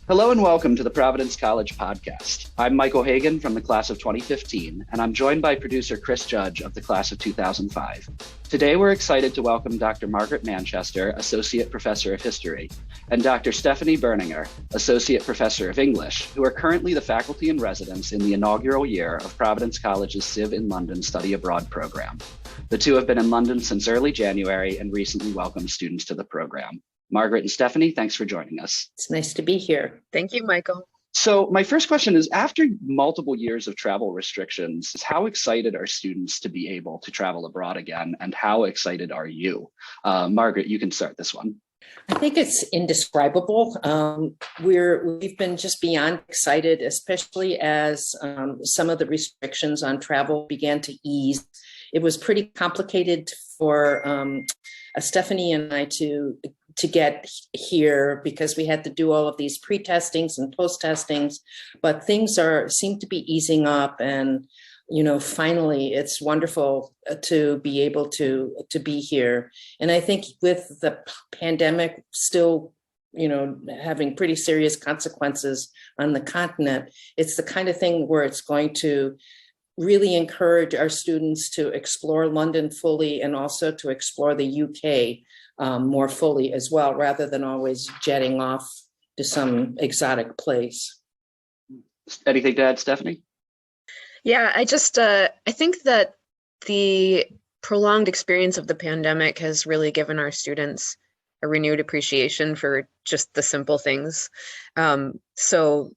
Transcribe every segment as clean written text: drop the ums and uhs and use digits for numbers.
Hello and welcome to the Providence College podcast. I'm Michael Hagan from the class of 2015, and I'm joined by producer Chris Judge of the class of 2005. Today, we're excited to welcome Dr. Margaret Manchester, Associate Professor of History, and Dr. Stephanie Boeninger, Associate Professor of English, who are currently the faculty in residence in the inaugural year of Providence College's Civ in London Study Abroad program. The two have been in London since early January and recently welcomed students to the program. Margaret and Stephanie, thanks for joining us. It's nice to be here. Thank you, Michael. So my first question is, after multiple years of travel restrictions, how excited are students to be able to travel abroad again, and how excited are you? Margaret, you can start this one. I think it's indescribable. We've been just beyond excited, especially as some of the restrictions on travel began to ease. It was pretty complicated for Stephanie and I to get here because we had to do all of these pre-testings and post-testings, but things seem to be easing up, and finally it's wonderful to be able to be here. And I think with the pandemic still having pretty serious consequences on the continent, it's the kind of thing where it's going to really encourage our students to explore London fully and also to explore the UK more fully as well, rather than always jetting off to some exotic place. Anything to add, Stephanie? Yeah, I think that the prolonged experience of the pandemic has really given our students a renewed appreciation for just the simple things. So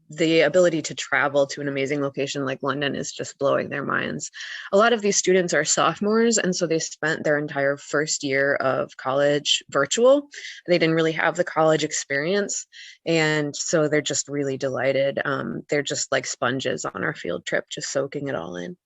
the ability to travel to an amazing location like London is just blowing their minds. A lot of these students are sophomores, and so they spent their entire first year of college virtual. They didn't really have the college experience, and so they're just really delighted. They're just like sponges on our field trip, just soaking it all in.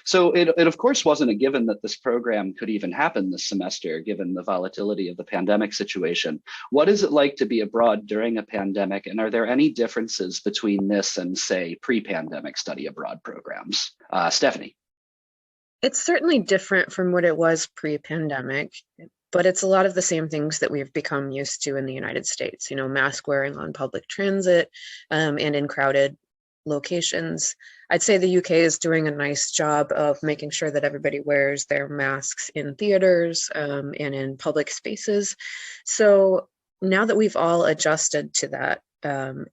So it of course wasn't a given that this program could even happen this semester, given the volatility of the pandemic situation. What is it like to be abroad during a pandemic, and are there any differences between this and, say, pre-pandemic study abroad programs? Stephanie. It's certainly different from what it was pre-pandemic, but it's a lot of the same things that we've become used to in the United States, mask wearing on public transit and in crowded locations. I'd say the UK is doing a nice job of making sure that everybody wears their masks in theaters and in public spaces. So now that we've all adjusted to that,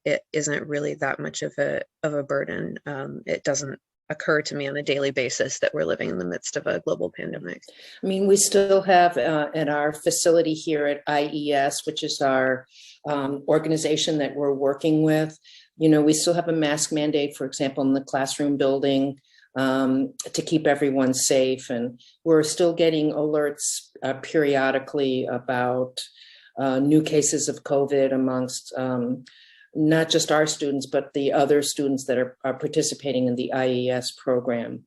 it isn't really that much of a burden. It doesn't occur to me on a daily basis that we're living in the midst of a global pandemic. I mean, we still have at our facility here at IES, which is our organization that we're working with, we still have a mask mandate, for example, in the classroom building to keep everyone safe. And we're still getting alerts periodically about new cases of COVID amongst not just our students, but the other students that are participating in the IES program.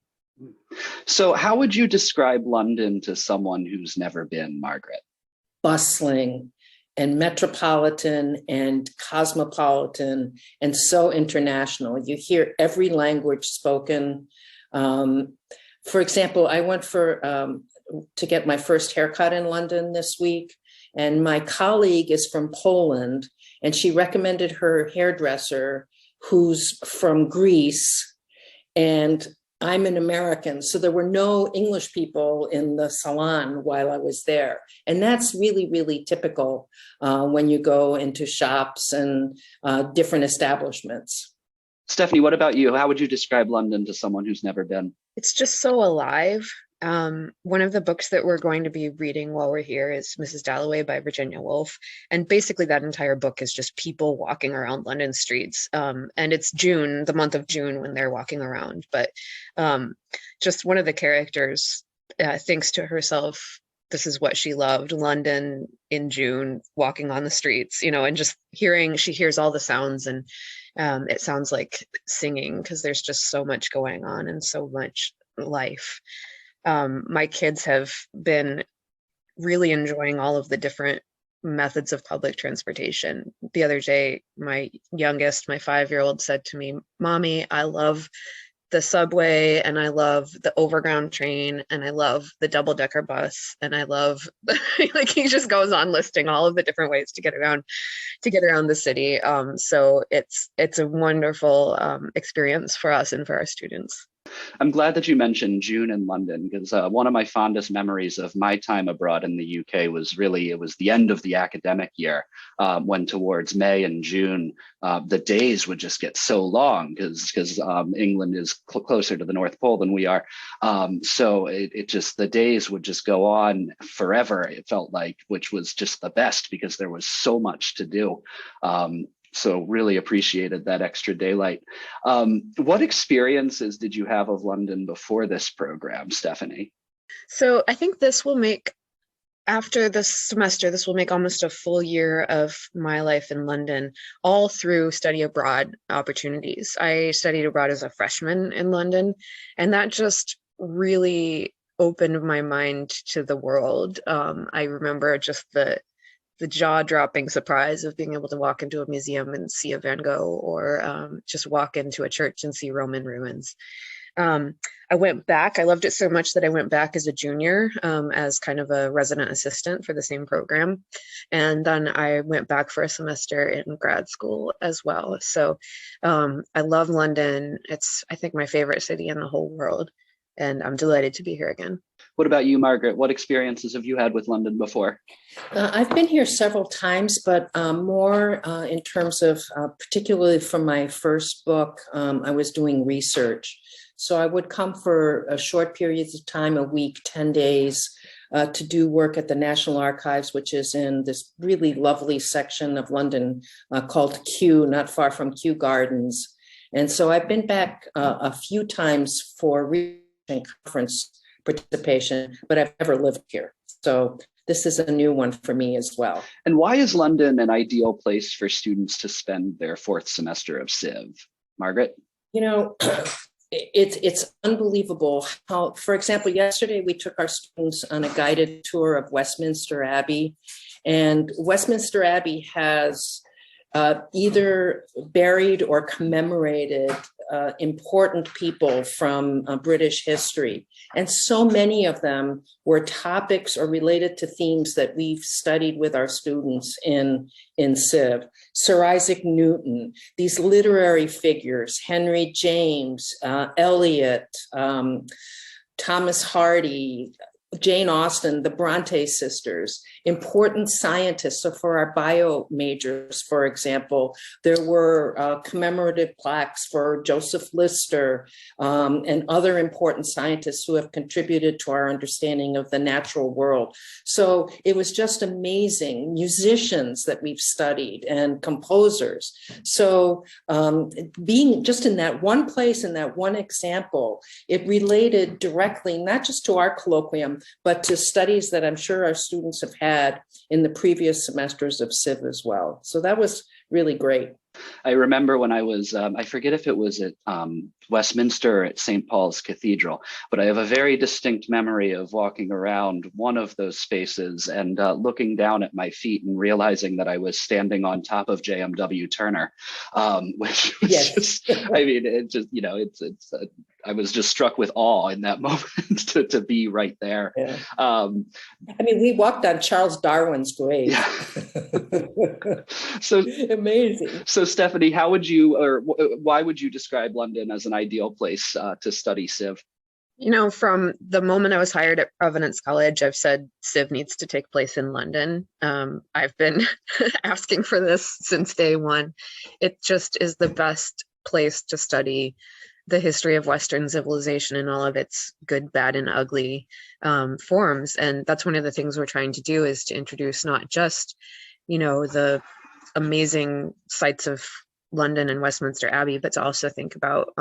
So how would you describe London to someone who's never been, Margaret? Bustling and metropolitan and cosmopolitan and so international. You hear every language spoken. For example, I went to get my first haircut in London this week, and my colleague is from Poland, and she recommended her hairdresser who's from Greece, and I'm an American, so there were no English people in the salon while I was there. And that's really, really typical when you go into shops and different establishments. Stephanie, what about you? How would you describe London to someone who's never been? It's just so alive. One of the books that we're going to be reading while we're here is Mrs. Dalloway by Virginia Woolf. And basically that entire book is just people walking around London streets. And it's June, the month of June, when they're walking around. But just one of the characters thinks to herself, this is what she loved, London in June, walking on the streets, and just she hears all the sounds, and it sounds like singing because there's just so much going on and so much life. My kids have been really enjoying all of the different methods of public transportation. The other day, my youngest, my 5-year-old, said to me, "Mommy, I love the subway, and I love the overground train, and I love the double-decker bus, and I love like he just goes on listing all of the different ways to get around the city. So it's a wonderful experience for us and for our students. I'm glad that you mentioned June in London, because one of my fondest memories of my time abroad in the UK was it was the end of the academic year, when towards May and June, the days would just get so long because England is closer to the North Pole than we are. So it just, the days would just go on forever, it felt like, which was just the best because there was so much to do. So really appreciated that extra daylight. What experiences did you have of London before this program, Stephanie? So I think after this semester, this will make almost a full year of my life in London, all through study abroad opportunities. I studied abroad as a freshman in London, and that just really opened my mind to the world. I remember just the jaw-dropping surprise of being able to walk into a museum and see a Van Gogh, or just walk into a church and see Roman ruins. I went back. I loved it so much that I went back as a junior, as kind of a resident assistant for the same program. And then I went back for a semester in grad school as well. So I love London. It's, I think, my favorite city in the whole world. And I'm delighted to be here again. What about you, Margaret? What experiences have you had with London before? I've been here several times, but more in terms of, particularly from my first book, I was doing research. So I would come for short periods of time, a week, 10 days, to do work at the National Archives, which is in this really lovely section of London called Kew, not far from Kew Gardens. And so I've been back a few times for research and conference participation, but I've never lived here. So this is a new one for me as well. And why is London an ideal place for students to spend their fourth semester of Civ? Margaret? You know, it's unbelievable how, for example, yesterday we took our students on a guided tour of Westminster Abbey, and Westminster Abbey has either buried or commemorated important people from British history. And so many of them were topics or related to themes that we've studied with our students in Civ. Sir Isaac Newton, these literary figures, Henry James, Eliot, Thomas Hardy, Jane Austen, the Bronte sisters, important scientists. So for our bio majors, for example, there were commemorative plaques for Joseph Lister and other important scientists who have contributed to our understanding of the natural world. So it was just amazing. Musicians that we've studied and composers. So being just in that one place, in that one example, it related directly, not just to our colloquium, but to studies that I'm sure our students have had in the previous semesters of Civ as well. So that was really great. I remember when I was, I forget if it was at Westminster or at St. Paul's Cathedral, but I have a very distinct memory of walking around one of those spaces and looking down at my feet and realizing that I was standing on top of JMW Turner, which was just, I mean, it just, you know, I was just struck with awe in that moment to be right there. Yeah. I mean, we walked on Charles Darwin's grave. Yeah. So amazing. So Stephanie, how would you, or why would you describe London as an ideal place to study Civ? You know, from the moment I was hired at Providence College, I've said Civ needs to take place in London. I've been asking for this since day one. It just is the best place to study the history of Western civilization in all of its good, bad, and ugly forms. And that's one of the things we're trying to do, is to introduce not just, you know, the amazing sites of London and Westminster Abbey, but to also think about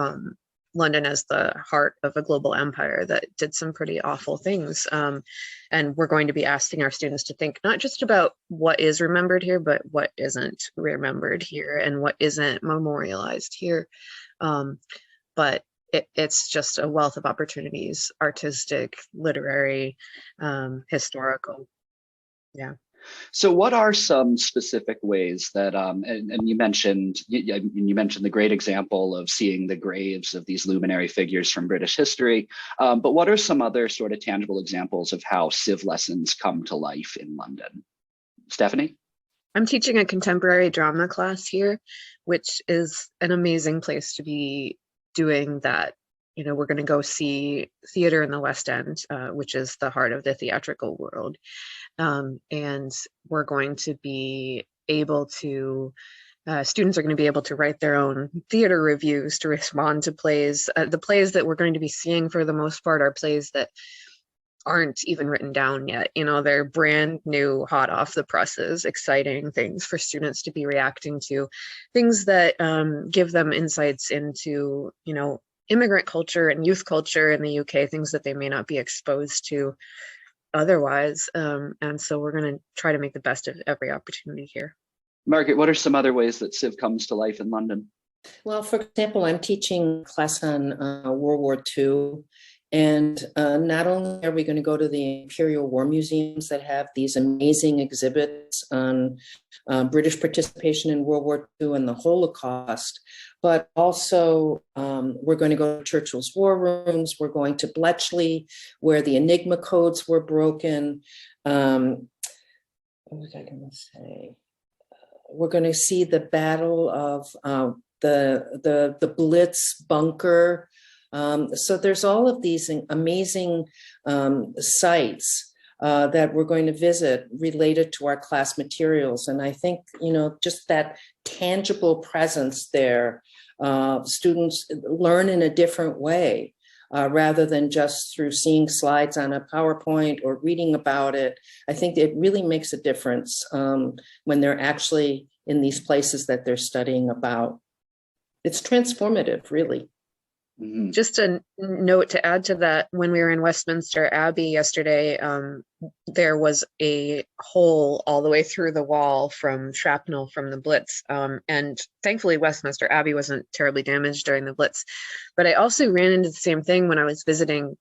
London as the heart of a global empire that did some pretty awful things. And we're going to be asking our students to think not just about what is remembered here, but what isn't remembered here and what isn't memorialized here. But it's just a wealth of opportunities, artistic, literary, historical. Yeah. So, what are some specific ways that, and you mentioned the great example of seeing the graves of these luminary figures from British history, but what are some other sort of tangible examples of how Civ lessons come to life in London? Stephanie? I'm teaching a contemporary drama class here, which is an amazing place to be doing that. You know, we're going to go see theater in the West End, which is the heart of the theatrical world. And we're going to be able to, students are going to be able to write their own theater reviews to respond to plays. The plays that we're going to be seeing for the most part are plays that aren't even written down yet. You know, they're brand new, hot off the presses, exciting things for students to be reacting to, things that give them insights into, you know, immigrant culture and youth culture in the UK, things that they may not be exposed to otherwise. And so we're going to try to make the best of every opportunity here. Margaret, what are some other ways that Civ comes to life in London? Well, for example, I'm teaching a class on World War II. And not only are we going to go to the Imperial War Museums that have these amazing exhibits on British participation in World War II and the Holocaust, but also we're going to go to Churchill's War Rooms. We're going to Bletchley, where the Enigma codes were broken. What was I going to say? We're going to see the Battle of the Blitz bunker. So there's all of these amazing sites that we're going to visit related to our class materials. And I think, you know, just that tangible presence there, students learn in a different way rather than just through seeing slides on a PowerPoint or reading about it. I think it really makes a difference when they're actually in these places that they're studying about. It's transformative, really. Just a note to add to that, when we were in Westminster Abbey yesterday, there was a hole all the way through the wall from shrapnel from the Blitz. And thankfully, Westminster Abbey wasn't terribly damaged during the Blitz. But I also ran into the same thing when I was visiting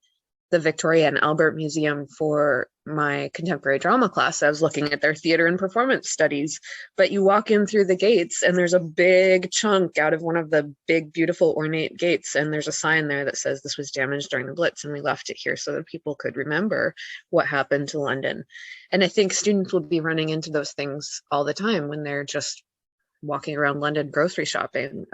the Victoria and Albert Museum for my contemporary drama class. I was looking at their theater and performance studies, but you walk in through the gates and there's a big chunk out of one of the big, beautiful, ornate gates. And there's a sign there that says this was damaged during the Blitz. And we left it here so that people could remember what happened to London. And I think students will be running into those things all the time when they're just walking around London grocery shopping.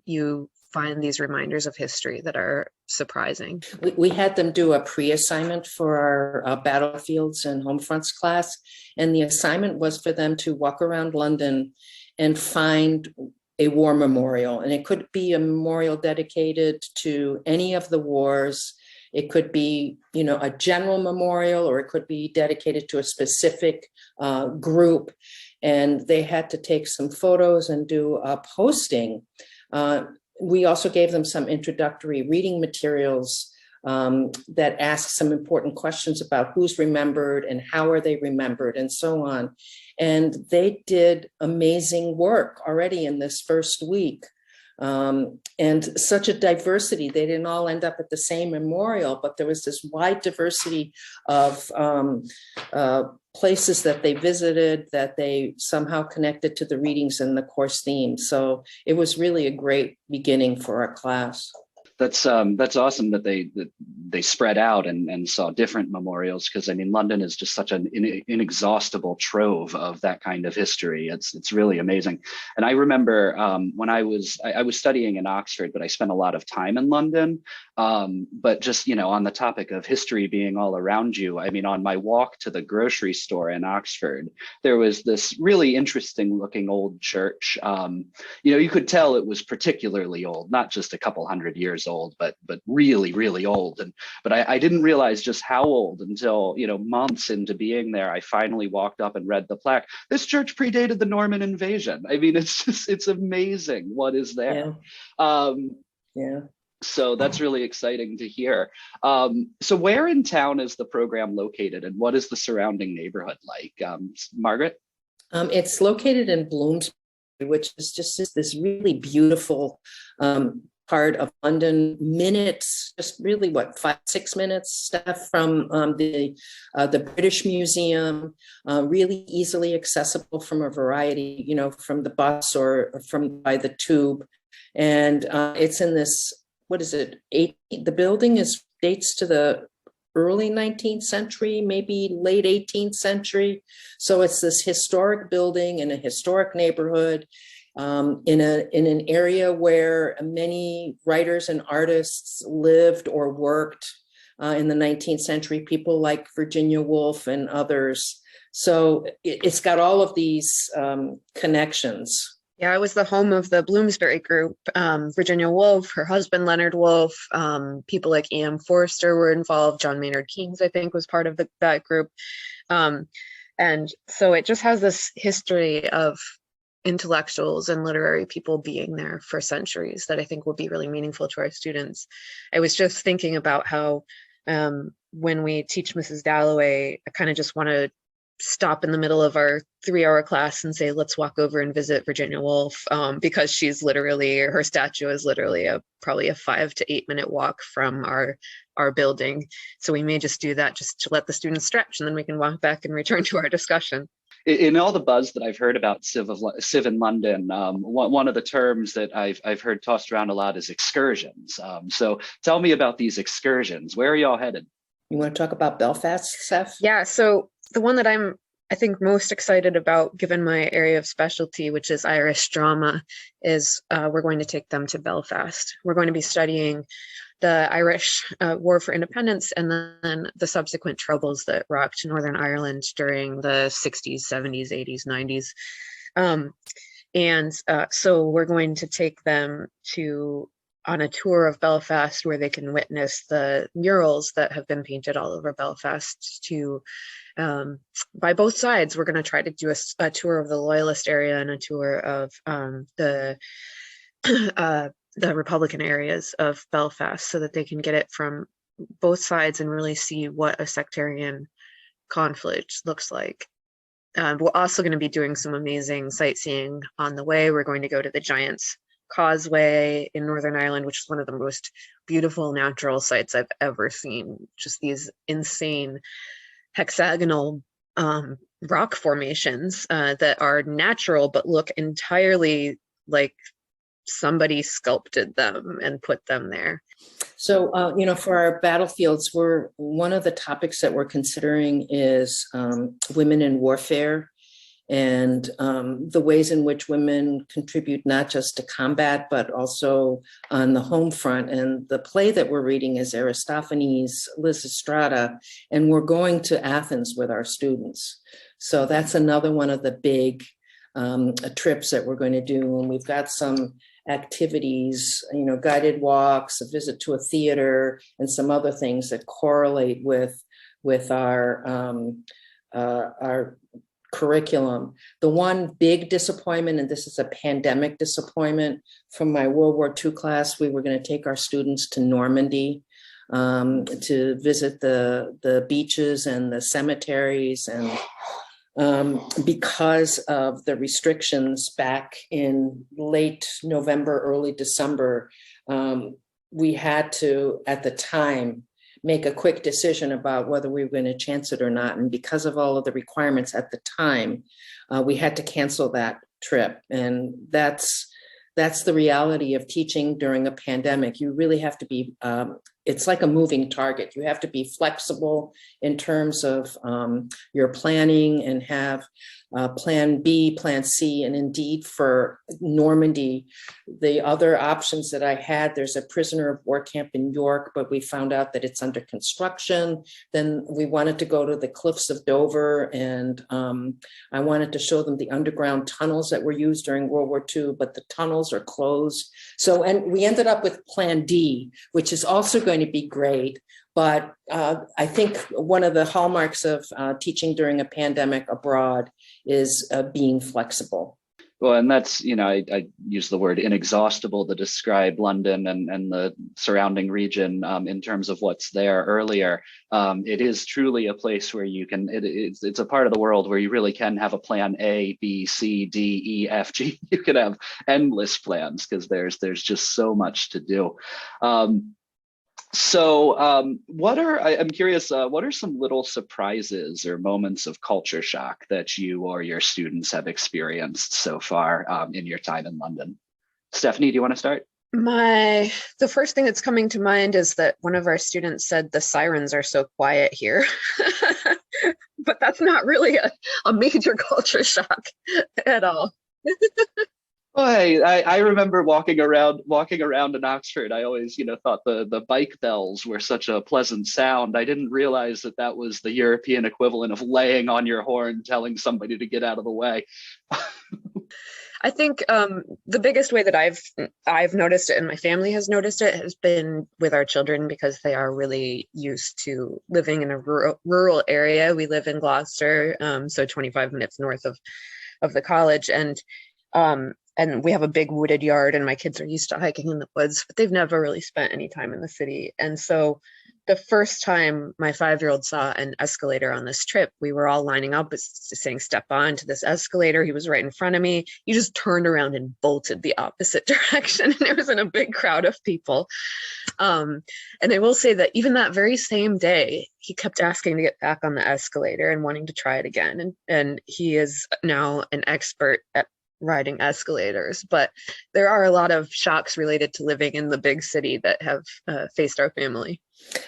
You find these reminders of history that are surprising. We had them do a pre-assignment for our battlefields and home fronts class. And the assignment was for them to walk around London and find a war memorial. And it could be a memorial dedicated to any of the wars. It could be, you know, a general memorial, or it could be dedicated to a specific group. And they had to take some photos and do a posting. We also gave them some introductory reading materials that ask some important questions about who's remembered and how are they remembered and so on. And they did amazing work already in this first week. And such a diversity. They didn't all end up at the same memorial, but there was this wide diversity of places that they visited that they somehow connected to the readings and the course theme. So it was really a great beginning for our class. That's awesome that they spread out and saw different memorials, because I mean, London is just such an inexhaustible trove of that kind of history. It's really amazing. And I remember when I was studying in Oxford, but I spent a lot of time in London. But just, you know, on the topic of history being all around you, I mean, on my walk to the grocery store in Oxford, there was this really interesting looking old church. You know, you could tell it was particularly old, not just a couple hundred years old, but really, really old. But I didn't realize just how old until, you know, months into being there, I finally walked up and read the plaque. This church predated the Norman invasion. I mean, it's amazing what is there. Yeah. So that's really exciting to hear. So where in town is the program located, and what is the surrounding neighborhood like? Margaret? It's located in Bloomsbury, which is just this really beautiful part of London, minutes, just really 5-6 minutes stuff from the British Museum, really easily accessible from a variety, from the bus or from by the tube. And it's in this, what is it? The building dates to the early 19th century, maybe late 18th century. So it's this historic building in a historic neighborhood, in an area where many writers and artists lived or worked in the 19th century, people like Virginia Woolf and others. So it's got all of these connections. Yeah, it was the home of the Bloomsbury group. Virginia Woolf, her husband, Leonard Woolf, people like E.M. Forster were involved. John Maynard Keynes, I think, was part of that group. And so it just has this history of intellectuals and literary people being there for centuries that I think will be really meaningful to our students. I was just thinking about how when we teach Mrs. Dalloway, I kind of just want to stop in the middle of our 3-hour class and say, let's walk over and visit Virginia Woolf, because her statue is literally probably a 5 to 8 minute walk from our building. So we may just do that just to let the students stretch, and then we can walk back and return to our discussion. In all the buzz that I've heard about Civ in London, one of the terms that I've heard tossed around a lot is excursions. So tell me about these excursions. Where are y'all headed? You want to talk about Belfast, Seth? Yeah, so the one that I think most excited about, given my area of specialty, which is Irish drama, is we're going to take them to Belfast. We're going to be studying the Irish War for Independence and then the subsequent troubles that rocked Northern Ireland during the 60s, 70s, 80s, 90s. So we're going to take them on a tour of Belfast where they can witness the murals that have been painted all over Belfast by both sides. We're going to try to do a tour of the Loyalist area and a tour of the Republican areas of Belfast, so that they can get it from both sides and really see what a sectarian conflict looks like. We're also going to be doing some amazing sightseeing on the way. We're going to go to the Giant's Causeway in Northern Ireland, which is one of the most beautiful natural sights I've ever seen. Just these insane hexagonal rock formations that are natural but look entirely like somebody sculpted them and put them there. So, for our battlefields, one of the topics that we're considering is women in warfare, and the ways in which women contribute not just to combat, but also on the home front. And the play that we're reading is Aristophanes' Lysistrata, and we're going to Athens with our students. So that's another one of the big trips that we're going to do. And we've got some activities, guided walks, a visit to a theater, and some other things that correlate with our curriculum. The one big disappointment, and this is a pandemic disappointment, from my World War II class, we were going to take our students to Normandy to visit the beaches and the cemeteries, and because of the restrictions back in late November, early December, we had to, at the time, make a quick decision about whether we were going to chance it or not. And because of all of the requirements at the time, we had to cancel that trip. And that's the reality of teaching during a pandemic. You really have to be, it's like a moving target. You have to be flexible in terms of your planning, and have plan B, plan C, and indeed for Normandy, the other options that I had, there's a prisoner of war camp in York, but we found out that it's under construction. Then we wanted to go to the cliffs of Dover, and I wanted to show them the underground tunnels that were used during World War II, but the tunnels are closed. So, and we ended up with plan D, which is also going to be great. But I think one of the hallmarks of teaching during a pandemic abroad is being flexible. Well, and that's, I use the word inexhaustible to describe London and the surrounding region in terms of what's there earlier. It is truly a place where you can, it's a part of the world where you really can have a plan A, B, C, D, E, F, G. You can have endless plans because there's just so much to do. I'm curious, what are some little surprises or moments of culture shock that you or your students have experienced so far in your time in London? Stephanie, do you want to start? The first thing that's coming to mind is that one of our students said the sirens are so quiet here. But that's not really a major culture shock at all. Well, hey, I remember walking around in Oxford. I always, thought the bike bells were such a pleasant sound. I didn't realize that was the European equivalent of laying on your horn, telling somebody to get out of the way. I think the biggest way that I've noticed it and my family has noticed it has been with our children, because they are really used to living in a rural area. We live in Gloucester, so 25 minutes north of the college, and we have a big wooded yard, and my kids are used to hiking in the woods, but they've never really spent any time in the city. And so the first time my 5-year-old saw an escalator on this trip, we were all lining up saying, step on to this escalator. He was right in front of me. He just turned around and bolted the opposite direction. And it was in a big crowd of people. And I will say that even that very same day, he kept asking to get back on the escalator and wanting to try it again. And he is now an expert at riding escalators. But there are a lot of shocks related to living in the big city that have faced our family.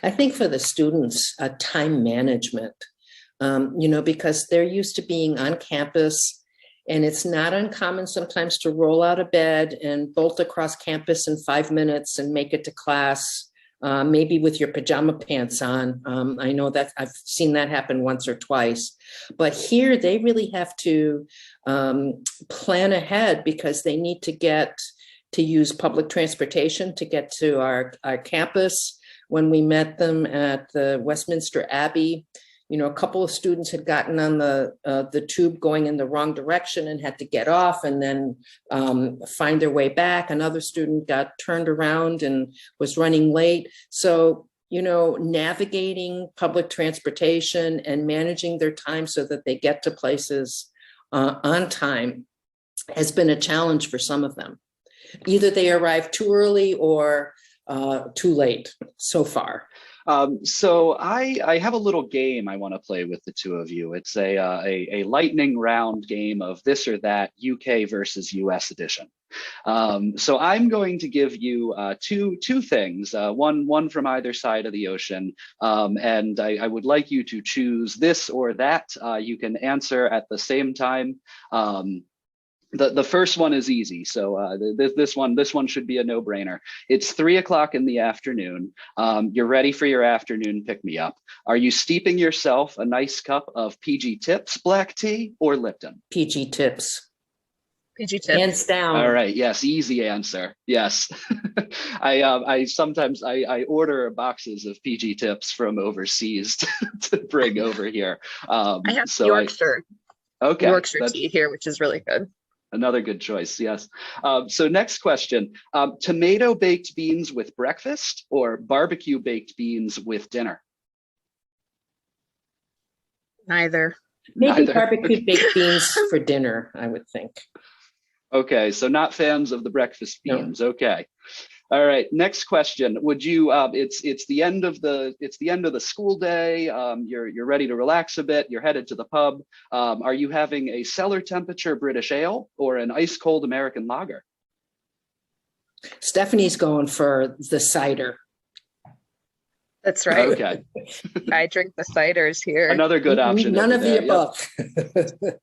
I think for the students, time management, because they're used to being on campus, and it's not uncommon sometimes to roll out of bed and bolt across campus in 5 minutes and make it to class, maybe with your pajama pants on. I know that I've seen that happen once or twice, but here they really have to plan ahead, because they need to get to use public transportation to get to our campus. When we met them at the Westminster Abbey, a couple of students had gotten on the tube going in the wrong direction and had to get off and then find their way back. Another student got turned around and was running late. So, navigating public transportation and managing their time so that they get to places on time has been a challenge for some of them. Either they arrive too early or too late so far. So I have a little game I want to play with the two of you. It's a lightning round game of this or that, UK versus US edition. So I'm going to give you two things, one from either side of the ocean, and I would like you to choose this or that. You can answer at the same time. The first one is easy, so this one should be a no-brainer. It's 3 o'clock in the afternoon. You're ready for your afternoon pick-me-up. Are you steeping yourself a nice cup of PG Tips black tea or Lipton? PG Tips. PG Tips. Hands down. All right. Yes. Easy answer. Yes. I sometimes order boxes of PG Tips from overseas to bring over here. I have Yorkshire tea here, which is really good. Another good choice, yes. So next question, tomato baked beans with breakfast or barbecue baked beans with dinner? Neither. Maybe barbecue baked beans for dinner, I would think. Okay, so not fans of the breakfast beans. No. Okay. All right. Next question. Would you? It's the end of the school day. You're ready to relax a bit. You're headed to the pub. Are you having a cellar temperature British ale or an ice cold American lager? Stephanie's going for the cider. That's right. Okay. I drink the ciders here. Another good option. None of the above. Yep.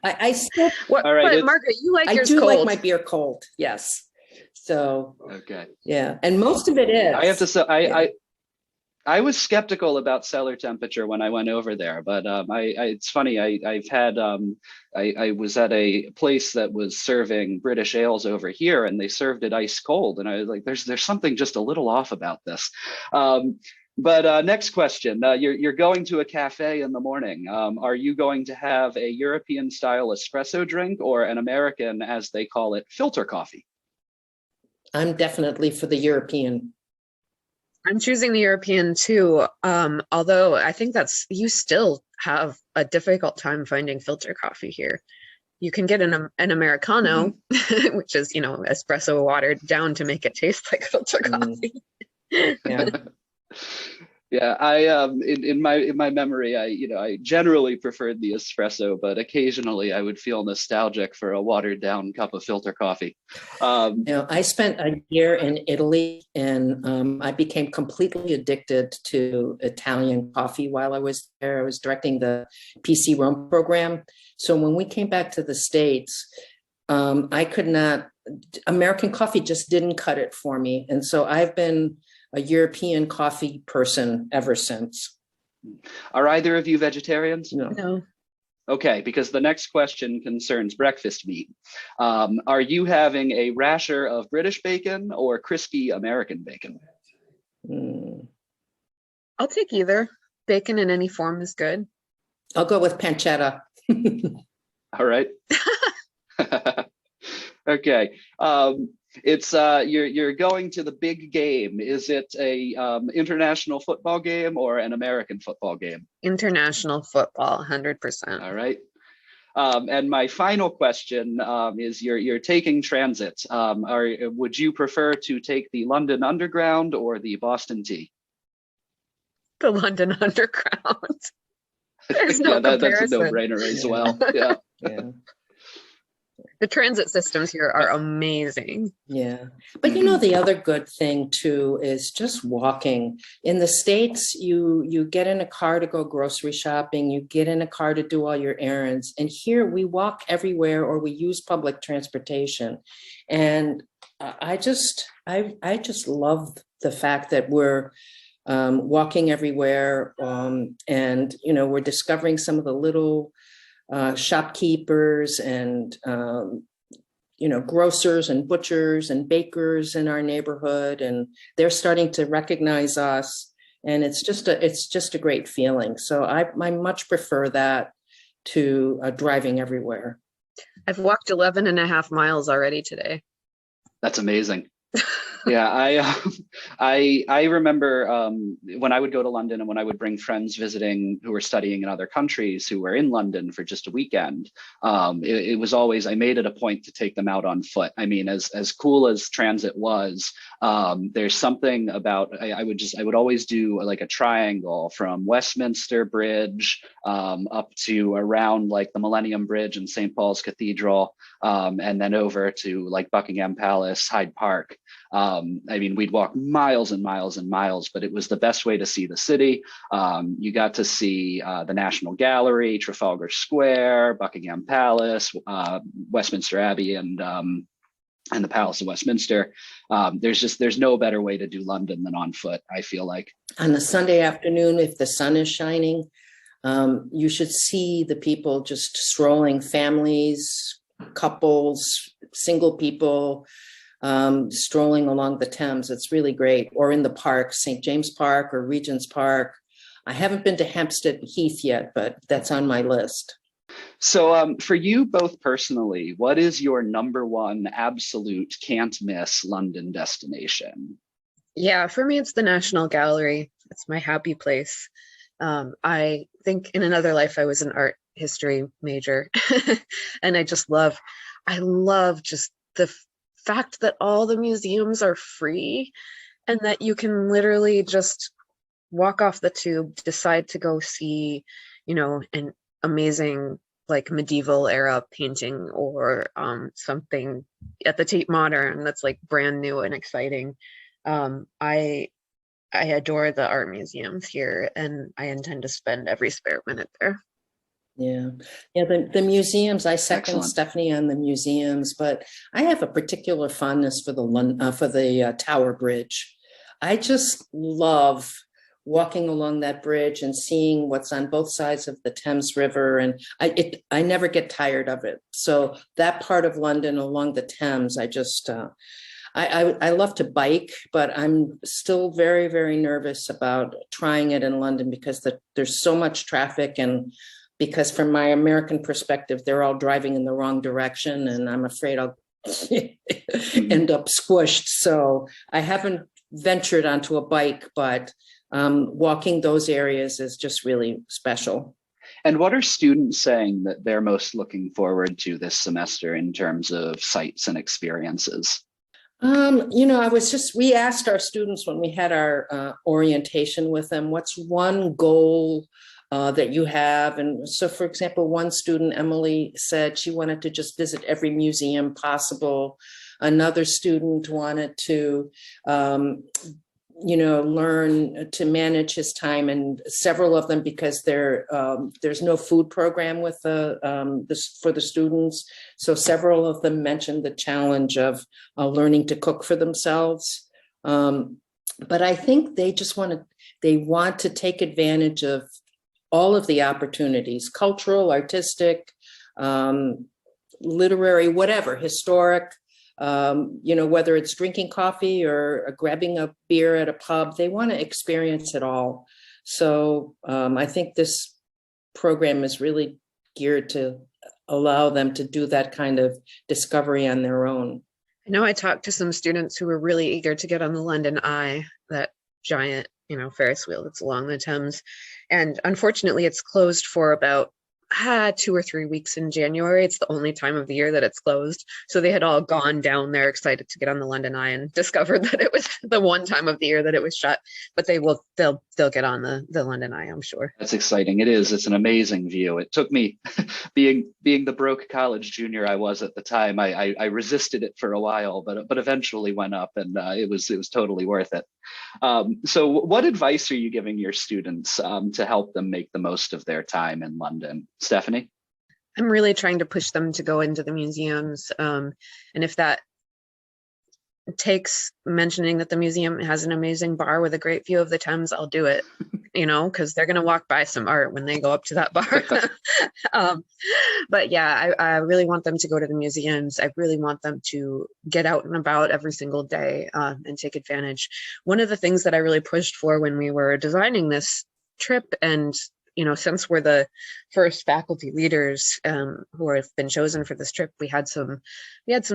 I still. All right, but Margaret, you like yours cold. I do cold. like my beer cold. Yes. So. Okay. Yeah, and most of it is. I have to say, I was skeptical about cellar temperature when I went over there, but it's funny. I was at a place that was serving British ales over here, and they served it ice cold, and I was like, there's something just a little off about this. But next question, you're going to a cafe in the morning. Are you going to have a European style espresso drink or an American, as they call it, filter coffee? I'm definitely for the European. I'm choosing the European too. Although I think you still have a difficult time finding filter coffee here. You can get an Americano, which is, espresso watered down to make it taste like filter coffee. Yeah. Yeah, in my memory, I generally preferred the espresso, but occasionally I would feel nostalgic for a watered down cup of filter coffee. I spent a year in Italy, and I became completely addicted to Italian coffee while I was there. I was directing the PC Rome program. So when we came back to the States, I could not, American coffee just didn't cut it for me. And so I've been a European coffee person ever since. Are either of you vegetarians? No. Okay, because the next question concerns breakfast meat. Are you having a rasher of British bacon or crispy American bacon? I'll take either. Bacon in any form is good. I'll go with pancetta. All right. Okay. It's you're going to the big game. Is it a international football game or an American football game? International football, 100%. All right. And my final question is: you're taking transit. Would you prefer to take the London Underground or the Boston T? The London Underground. There's no that's a comparison. no-brainer as well. Yeah. Yeah. The transit systems here are amazing. Yeah. But the other good thing too is just walking. In the States, you get in a car to go grocery shopping, you get in a car to do all your errands. And here we walk everywhere or we use public transportation. And I just love the fact that we're walking everywhere. And we're discovering some of the little shopkeepers and grocers and butchers and bakers in our neighborhood, and they're starting to recognize us, and it's just a great feeling. So I much prefer that to driving everywhere. I've walked 11 and a half miles already today. That's amazing. Yeah, I remember when I would go to London and when I would bring friends visiting who were studying in other countries who were in London for just a weekend, it was always, I made it a point to take them out on foot. I mean, as cool as transit was, there's something about, I would always do like a triangle from Westminster Bridge up to around like the Millennium Bridge and St. Paul's Cathedral, and then over to like Buckingham Palace, Hyde Park. I mean, we'd walk miles and miles and miles, but it was the best way to see the city. You got to see the National Gallery, Trafalgar Square, Buckingham Palace, Westminster Abbey, and the Palace of Westminster. There's no better way to do London than on foot, I feel like. On a Sunday afternoon, if the sun is shining, you should see the people just strolling, families, couples, single people, strolling along the Thames. It's really great. Or in the park, St. James Park or Regent's Park. I haven't been to Hampstead Heath yet, but that's on my list. So for you both personally, what is your number one absolute can't miss London destination? Yeah, for me, it's the National Gallery. It's my happy place. I think in another life, I was an art history major. And I love just the fact that all the museums are free and that you can literally just walk off the tube, decide to go see, an amazing like medieval era painting or something at the Tate Modern that's like brand new and exciting. I adore the art museums here, and I intend to spend every spare minute there. Yeah. The museums. I second Excellent. Stephanie on the museums, but I have a particular fondness for the Tower Bridge. I just love walking along that bridge and seeing what's on both sides of the Thames River, and I never get tired of it. So that part of London along the Thames, I love to bike, but I'm still very, very nervous about trying it in London because there's so much traffic, and because from my American perspective, they're all driving in the wrong direction, and I'm afraid I'll end up squished. So I haven't ventured onto a bike, but walking those areas is just really special. And what are students saying that they're most looking forward to this semester in terms of sites and experiences? We asked our students when we had our orientation with them, what's one goal that you have? And so, for example, one student, Emily, said she wanted to just visit every museum possible. Another student wanted to learn to manage his time, and several of them, because there's no food program with for the students. So several of them mentioned the challenge of learning to cook for themselves. But I think they want to take advantage of all of the opportunities, cultural, artistic, literary, whatever, historic. Whether it's drinking coffee or grabbing a beer at a pub, they want to experience it all. So I think this program is really geared to allow them to do that kind of discovery on their own. I know I talked to some students who were really eager to get on the London Eye, that giant, Ferris wheel that's along the Thames. And unfortunately, it's closed for about 2 or 3 weeks in January. It's the only time of the year that it's closed. So they had all gone down there excited to get on the London Eye and discovered that it was the one time of the year that it was shut. But they'll get on the London Eye, I'm sure. That's exciting. It is. It's an amazing view. It took me, being the broke college junior I was at the time, I resisted it for a while, but eventually went up, and it was totally worth it. So what advice are you giving your students to help them make the most of their time in London? Stephanie? I'm really trying to push them to go into the museums. And if that takes mentioning that the museum has an amazing bar with a great view of the Thames, I'll do it, because they're going to walk by some art when they go up to that bar. But yeah, I really want them to go to the museums. I really want them to get out and about every single day and take advantage. One of the things that I really pushed for when we were designing this trip, and since we're the first faculty leaders who have been chosen for this trip, we had some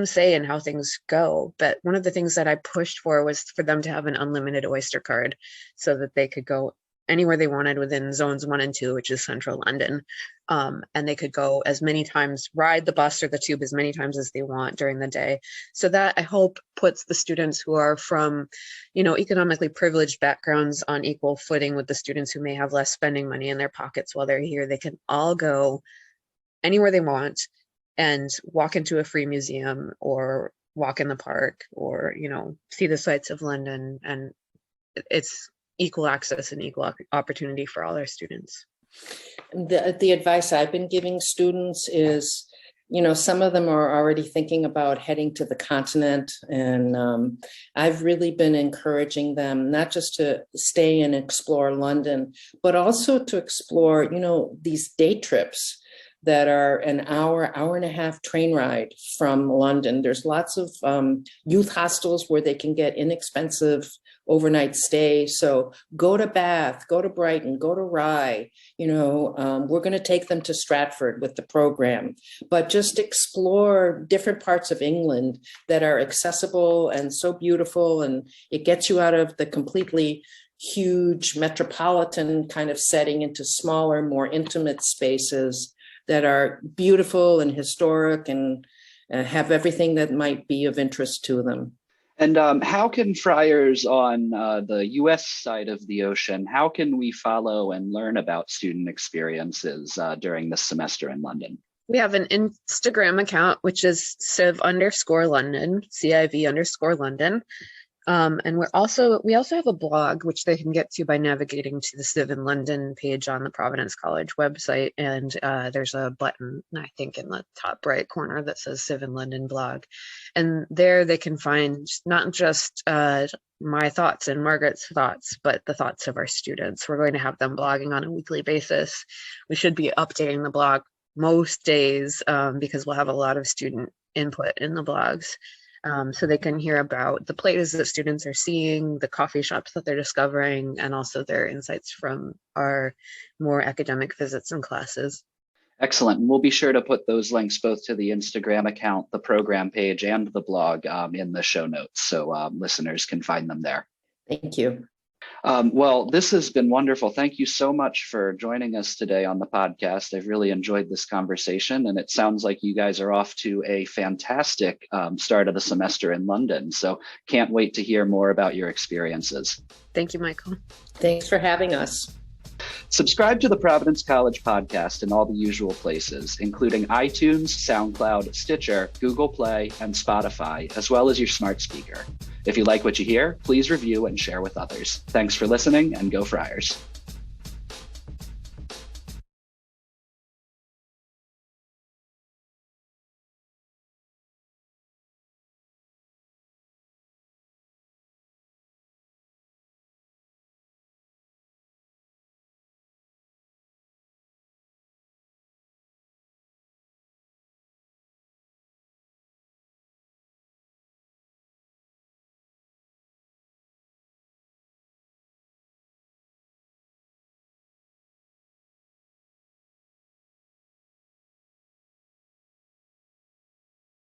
say in how things go. But one of the things that I pushed for was for them to have an unlimited Oyster Card, so that they could go anywhere they wanted within zones 1 and 2, which is central London. And they could go as many times, ride the bus or the tube as many times as they want during the day. So that, I hope, puts the students who are from, economically privileged backgrounds on equal footing with the students who may have less spending money in their pockets while they're here. They can all go anywhere they want and walk into a free museum or walk in the park or, see the sights of London. And it's equal access and equal opportunity for all our students. The advice I've been giving students is, some of them are already thinking about heading to the continent. And I've really been encouraging them not just to stay and explore London, but also to explore, these day trips that are an hour and a half train ride from London. There's lots of youth hostels where they can get inexpensive overnight stay. So go to Bath, go to Brighton, go to Rye. We're going to take them to Stratford with the program, but just explore different parts of England that are accessible and so beautiful. And it gets you out of the completely huge metropolitan kind of setting into smaller, more intimate spaces that are beautiful and historic and have everything that might be of interest to them. And how can Friars on the US side of the ocean, how can we follow and learn about student experiences during this semester in London? We have an Instagram account, which is civ_London, CIV_London. And we also have a blog, which they can get to by navigating to the Civ in London page on the Providence College website. And there's a button, I think, in the top right corner that says Civ in London blog. And there they can find not just my thoughts and Margaret's thoughts, but the thoughts of our students. We're going to have them blogging on a weekly basis. We should be updating the blog most days because we'll have a lot of student input in the blogs. So they can hear about the plays that students are seeing, the coffee shops that they're discovering, and also their insights from our more academic visits and classes. Excellent. And we'll be sure to put those links both to the Instagram account, the program page, and the blog in the show notes, so listeners can find them there. Thank you. Well, this has been wonderful. Thank you so much for joining us today on the podcast. I've really enjoyed this conversation, and it sounds like you guys are off to a fantastic start of the semester in London. So can't wait to hear more about your experiences. Thank you, Michael. Thanks for having us. Subscribe to the Providence College podcast in all the usual places, including iTunes, SoundCloud, Stitcher, Google Play, and Spotify, as well as your smart speaker. If you like what you hear, please review and share with others. Thanks for listening, and go Friars.